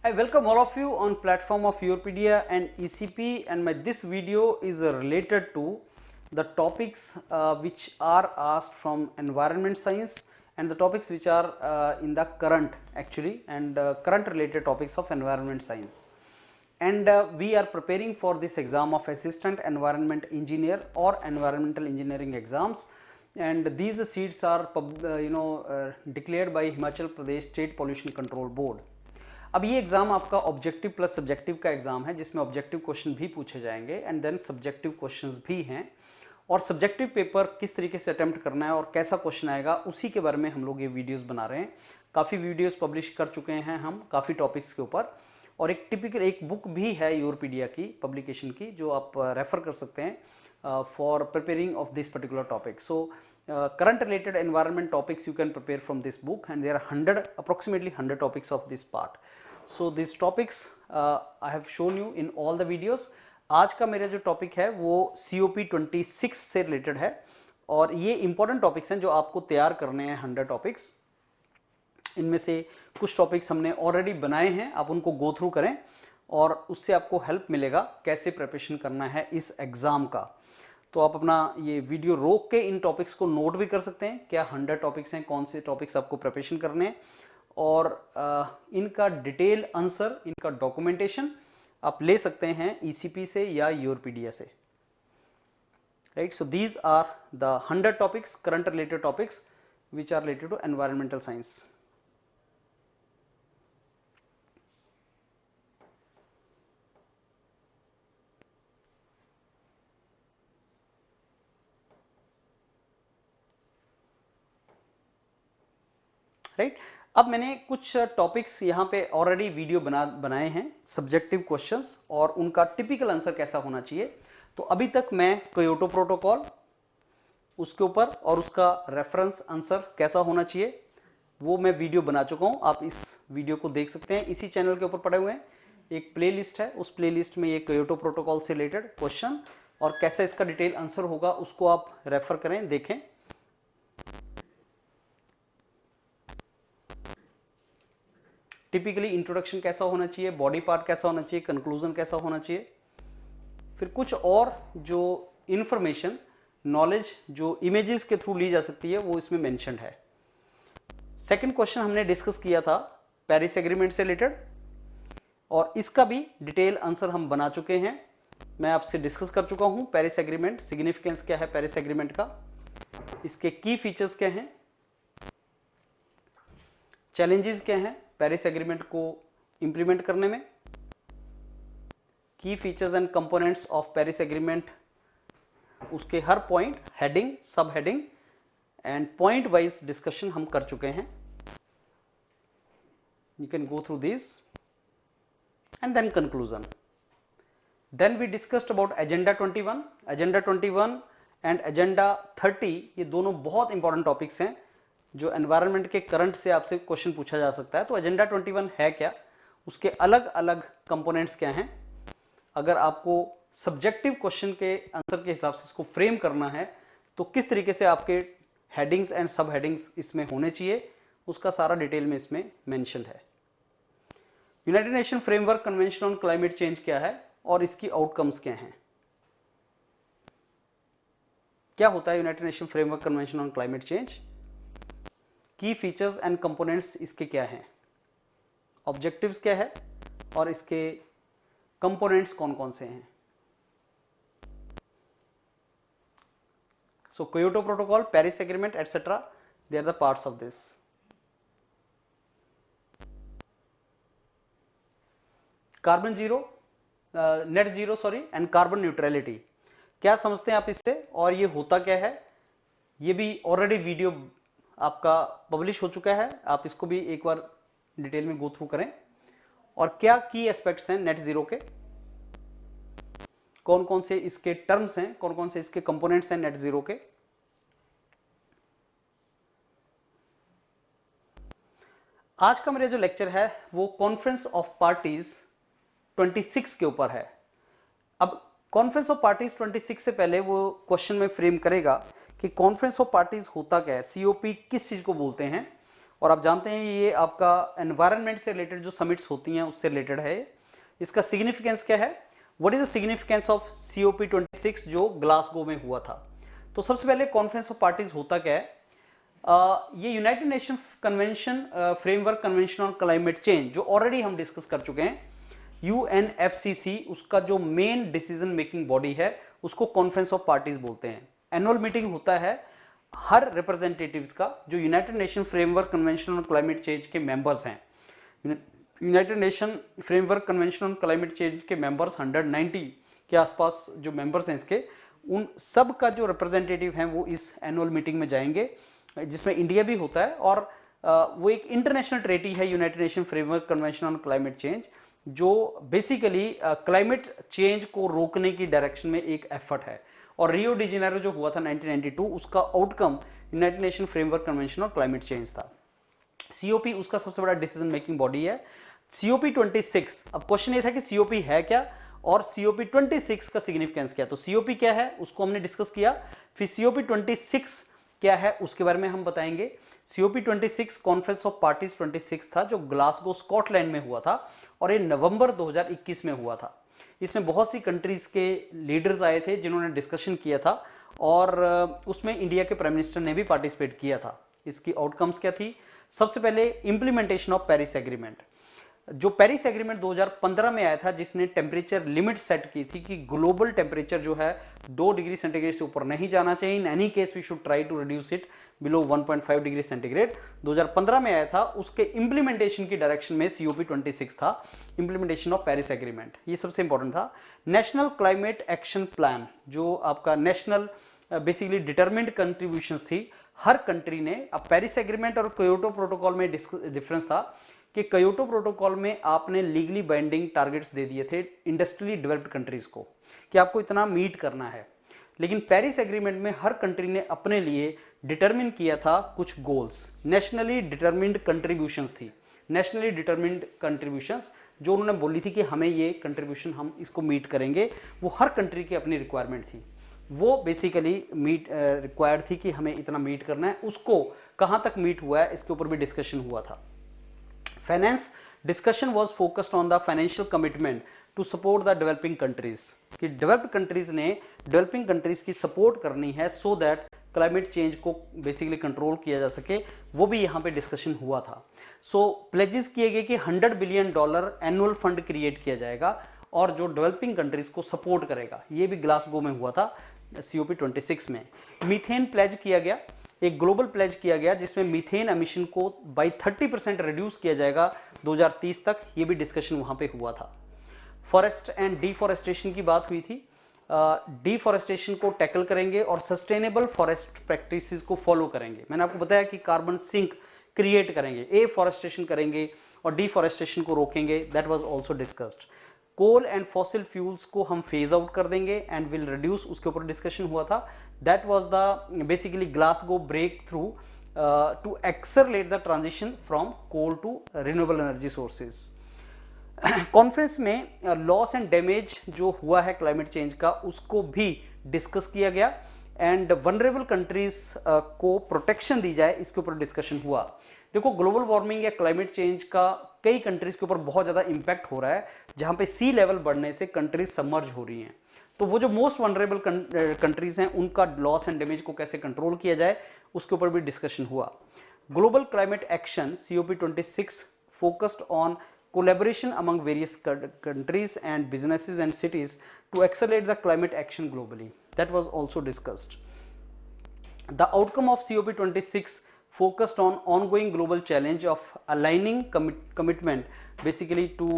I welcome all of you on platform of Europedia and ECP, and this video is related to the topics which are asked from environment science and the topics which are in the current actually and current related topics of environment science. And we are preparing for this exam of assistant environment engineer or environmental engineering exams, and these seats are declared by Himachal Pradesh State Pollution Control Board. अब ये exam आपका objective plus subjective का exam है जिसमें objective question भी पूछे जाएंगे and then subjective questions भी हैं, और सब्जेक्टिव पेपर किस तरीके से अटेम्प्ट करना है और कैसा क्वेश्चन आएगा उसी के बारे में हम लोग ये वीडियोस बना रहे हैं। काफ़ी वीडियोस पब्लिश कर चुके हैं हम काफ़ी टॉपिक्स के ऊपर, और एक टिपिकल एक बुक भी है यूरोपीडिया की पब्लिकेशन की जो आप रेफर कर सकते हैं for preparing of this particular topic. So current related environment topics you can prepare from this book, and there are approximately 100 topics of this part. So these topics I have shown you in all the videos. आज का मेरा जो topic है वो COP26 से related है, और ये इंपॉर्टेंट टॉपिक्स हैं जो आपको तैयार करने हैं 100 टॉपिक्स। इनमें से कुछ टॉपिक्स हमने ऑलरेडी बनाए हैं, आप उनको गो थ्रू करें और उससे आपको हेल्प मिलेगा कैसे प्रिपरेशन करना है इस एग्ज़ाम का। तो आप अपना ये वीडियो रोक के इन टॉपिक्स को नोट भी कर सकते हैं, क्या 100 टॉपिक्स हैं, कौन से टॉपिक्स आपको प्रिपरेशन करने हैं, और इनका डिटेल आंसर, इनका डॉक्यूमेंटेशन आप ले सकते हैं ECP से या यूरोपीडिया से, right. So these are the 100 topics, current related topics which are related to environmental science. Right अब मैंने कुछ टॉपिक्स यहाँ पे ऑलरेडी वीडियो बनाए हैं, सब्जेक्टिव क्वेश्चंस और उनका टिपिकल आंसर कैसा होना चाहिए। तो अभी तक मैं क्योटो प्रोटोकॉल उसके ऊपर और उसका रेफरेंस आंसर कैसा होना चाहिए वो मैं वीडियो बना चुका हूँ, आप इस वीडियो को देख सकते हैं। इसी चैनल के ऊपर पड़े हुए हैं, एक प्ले लिस्ट है, उस प्ले लिस्ट में ये क्योटो प्रोटोकॉल से रिलेटेड क्वेश्चन और कैसा इसका डिटेल आंसर होगा उसको आप रेफर करें, देखें। टिपिकली इंट्रोडक्शन कैसा होना चाहिए, बॉडी पार्ट कैसा होना चाहिए, कंक्लूजन कैसा होना चाहिए, फिर कुछ और जो इंफॉर्मेशन नॉलेज जो इमेजेस के थ्रू ली जा सकती है वो इसमें मेंशन्ड है। सेकंड क्वेश्चन हमने डिस्कस किया था पेरिस एग्रीमेंट से रिलेटेड, और इसका भी डिटेल आंसर हम बना चुके हैं, मैं आपसे डिस्कस कर चुका हूं। पेरिस एग्रीमेंट, सिग्निफिकेंस क्या है पेरिस एग्रीमेंट का, इसके की फीचर्स क्या हैं, चैलेंजेस क्या हैं पेरिस एग्रीमेंट को इंप्लीमेंट करने में, key features and components of Paris agreement, उसके हर point, heading, subheading and point wise discussion हम कर चुके हैं। You can go through this and then conclusion. Then we discussed about agenda 21 and agenda 30। ये दोनों बहुत इंपॉर्टेंट टॉपिक्स हैं जो एनवायरनमेंट के करंट से आपसे क्वेश्चन पूछा जा सकता है। तो एजेंडा 21 है क्या, उसके अलग अलग कंपोनेंट्स क्या हैं, अगर आपको सब्जेक्टिव क्वेश्चन के आंसर के हिसाब से इसको फ्रेम करना है तो किस तरीके से आपके हेडिंग्स एंड सब हेडिंग्स इसमें होने चाहिए, उसका सारा डिटेल में इसमें मेंशन है। United nation framework convention on climate change क्या है और इसकी आउटकम्स क्या हैं, क्या होता है United nation framework convention on climate change, की फीचर्स एंड कंपोनेंट्स इसके क्या हैं, ऑब्जेक्टिव्स क्या है और इसके कंपोनेंट्स कौन कौन से हैं। So Kyoto protocol, Paris agreement etcetera, they are the parts of this. Carbon zero, net zero sorry, and carbon neutrality, क्या समझते हैं आप इससे और ये होता क्या है, ये भी ऑलरेडी वीडियो आपका पब्लिश हो चुका है, आप इसको भी एक बार डिटेल में गो थ्रू करें। और क्या की एस्पेक्ट्स हैं नेट जीरो के, कौन कौन से इसके टर्म्स हैं, कौन कौन से इसके कंपोनेंट्स हैं नेट जीरो के। आज का मेरा जो लेक्चर है वो कॉन्फ्रेंस ऑफ पार्टीज 26 के ऊपर है। अब कॉन्फ्रेंस ऑफ पार्टीज 26 से पहले वो क्वेश्चन में फ्रेम करेगा कि कॉन्फ्रेंस ऑफ पार्टीज होता क्या है, COP किस चीज को बोलते हैं और आप जानते हैं ये आपका एनवायरनमेंट से रिलेटेड जो समिट्स होती हैं उससे रिलेटेड है। इसका सिग्निफिकेंस क्या है? What is the significance of COP26 जो ग्लासगो में हुआ था? तो सबसे पहले कॉन्फ्रेंस ऑफ पार्टीज होता क्या है? ये United nation convention framework convention on climate change जो ऑलरेडी हम डिस्कस कर चुके हैं, UNFCCC, उसका जो मेन डिसीजन मेकिंग बॉडी है उसको कॉन्फ्रेंस ऑफ पार्टीज बोलते हैं। एनुअल मीटिंग होता है हर रिप्रेजेंटेटिव्स का जो United nation framework convention on climate change के मेंबर्स हैं। United nation framework convention on climate change के मेंबर्स 190 के आसपास जो मेंबर्स हैं इसके, उन सब का जो रिप्रेजेंटेटिव हैं वो इस एनुअल मीटिंग में जाएंगे, जिसमें इंडिया भी होता है। और वो एक इंटरनेशनल ट्रेटी है United nation framework convention on climate change, जो बेसिकली क्लाइमेट चेंज को रोकने की डायरेक्शन में एक एफर्ट है। और रियो डी जेनेरो जो हुआ था 1992, उसका outcome United nation framework convention on climate change था। COP उसका सबसे बड़ा डिसीजन मेकिंग बॉडी है। COP26, अब क्वेश्चन ये था कि COP है क्या और COP26 का सिग्निफिकेंस क्या है। तो COP क्या है उसको हमने डिस्कस किया, फिर COP26 क्या है उसके बारे में हम बताएंगे। COP26 कॉन्फ्रेंस ऑफ पार्टीज 26 था जो ग्लासगो स्कॉटलैंड में हुआ था और ये नवंबर 2021 में हुआ था। इसमें बहुत सी कंट्रीज के लीडर्स आए थे जिन्होंने डिस्कशन किया था और उसमें इंडिया के प्राइम मिनिस्टर ने भी पार्टिसिपेट किया था। इसकी आउटकम्स क्या थी? सबसे पहले इंप्लीमेंटेशन ऑफ पेरिस एग्रीमेंट। जो पेरिस एग्रीमेंट 2015 में आया था जिसने टेम्परेचर लिमिट सेट की थी कि ग्लोबल टेम्परेचर जो है 2 डिग्री सेंटीग्रेड से ऊपर नहीं जाना चाहिए, in any case we should try to reduce it below 1.5 degree centigrade, 2015 में आया था। उसके इंप्लीमेंटेशन की डायरेक्शन में COP26 था, इंप्लीमेंटेशन ऑफ पेरिस एग्रीमेंट, ये सबसे इंपॉर्टेंट था। नेशनल क्लाइमेट एक्शन प्लान जो आपका नेशनल बेसिकली डिटरमिन्ड कंट्रीब्यूशंस थी हर कंट्री ने। अब पेरिस एग्रीमेंट और क्योटो प्रोटोकॉल में डिफरेंस था कि क्योटो प्रोटोकॉल में आपने लीगली बाइंडिंग टारगेट्स दे दिए थे इंडस्ट्रियली डेवलप्ड कंट्रीज को कि आपको इतना मीट करना है, लेकिन पेरिस एग्रीमेंट में हर कंट्री ने अपने लिए डिटरमिन किया था कुछ गोल्स, नेशनली डिटरमिन्ड कंट्रीब्यूशंस थी, नेशनली डिटरमिन्ड कंट्रीब्यूशंस जो उन्होंने बोली थी कि हमें ये कंट्रीब्यूशन हम इसको मीट करेंगे। वो हर कंट्री की अपनी रिक्वायरमेंट थी, वो बेसिकली मीट रिक्वायर्ड थी कि हमें इतना मीट करना है। उसको कहाँ तक मीट हुआ है इसके ऊपर भी डिस्कशन हुआ था। Finance discussion was focused on the financial commitment to support the developing countries, कि डेवलप्ड कंट्रीज ने डेवलपिंग कंट्रीज की सपोर्ट करनी है सो दैट क्लाइमेट चेंज को बेसिकली कंट्रोल किया जा सके, वो भी यहाँ पे डिस्कशन हुआ था। सो प्लेजेस किए गए कि $100 बिलियन एनुअल फंड क्रिएट किया जाएगा और जो डेवलपिंग कंट्रीज को सपोर्ट करेगा, ये भी ग्लासगो में हुआ था COP26 में। मीथेन प्लेज किया गया, एक ग्लोबल प्लेज किया गया जिसमें मीथेन एमिशन को बाई 30% रिड्यूस किया जाएगा 2030 तक, ये भी डिस्कशन वहाँ पे हुआ था। फॉरेस्ट एंड डिफॉरेस्टेशन की बात हुई थी, डिफॉरेस्टेशन को टैकल करेंगे और सस्टेनेबल फॉरेस्ट प्रैक्टिसेस को फॉलो करेंगे। मैंने आपको बताया कि कार्बन सिंक क्रिएट करेंगे, एफॉरेस्टेशन करेंगे और डिफॉरेस्टेशन को रोकेंगे, that was also discussed. Coal and fossil fuels को हम फेज आउट कर देंगे एंड विल रिड्यूस, उसके ऊपर डिस्कशन हुआ था। That was the basically Glasgow breakthrough to accelerate the transition from coal to renewable energy sources. Conference में loss and damage जो हुआ है क्लाइमेट चेंज का उसको भी डिस्कस किया गया एंड वनरेबल कंट्रीज को प्रोटेक्शन दी जाए, इसके ऊपर डिस्कशन हुआ। देखो ग्लोबल वार्मिंग या क्लाइमेट चेंज का कई कंट्रीज के ऊपर बहुत ज़्यादा इंपैक्ट हो रहा है, जहाँ पे सी लेवल बढ़ने से कंट्रीज सबमर्ज हो रही हैं। तो वो जो मोस्ट वनरेबल कंट्रीज हैं उनका लॉस एंड डैमेज को कैसे कंट्रोल किया जाए उसके ऊपर भी डिस्कशन हुआ। Global climate action COP26 focused on collaboration among various countries and businesses and cities to accelerate the climate action globally. That was also discussed. The outcome of COP26 focused on ongoing global challenge of aligning commitment basically to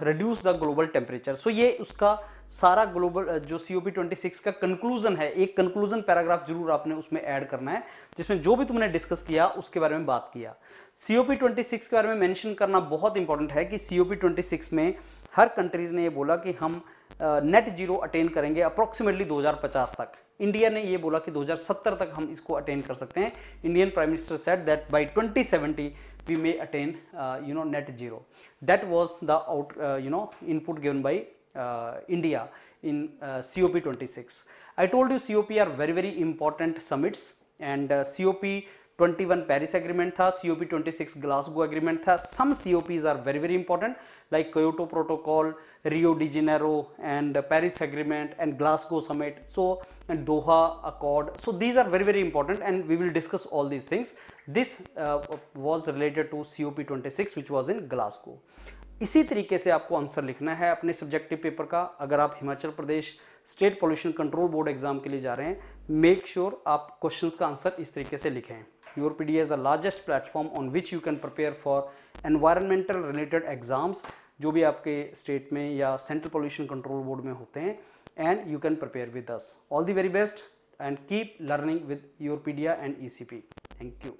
reduce the global temperature. So ये उसका सारा global जो COP26 का conclusion है, एक conclusion paragraph जरूर आपने उसमें ऐड करना है जिसमें जो भी तुमने डिस्कस किया उसके बारे में बात किया। COP26 के बारे में मेंशन करना बहुत इंपॉर्टेंट है कि COP26 में हर कंट्रीज ने ये बोला कि हम नेट जीरो अटेन करेंगे अप्रोक्सीमेटली 2050 तक। इंडिया ने ये बोला कि 2070 तक हम इसको अटेन कर सकते हैं। Indian prime minister said that by 2070 we may attain net zero. That was the input given by India in COP26. I told you COP are very important summits and COP 21 Paris agreement था, COP26 Glasgow agreement था. Some COPs are very very important like Kyoto Protocol, Rio de Janeiro and Paris Agreement and Glasgow Summit, so and Doha Accord. So these are very very important and we will discuss all these things. This was related to COP26 which was in Glasgow. इसी तरीके से आपको answer लिखना है अपने subjective paper का. अगर आप Himachal Pradesh state pollution control board exam के लिए जा रहे हैं, मेक श्योर आप क्वेश्चंस का आंसर इस तरीके से लिखें. Yourpedia is the largest platform on which you can prepare for environmental related exams जो भी आपके स्टेट में या सेंट्रल पोल्यूशन कंट्रोल बोर्ड में होते हैं, and you can prepare with us. All the very best and keep learning with Yourpedia and ECP. Thank you.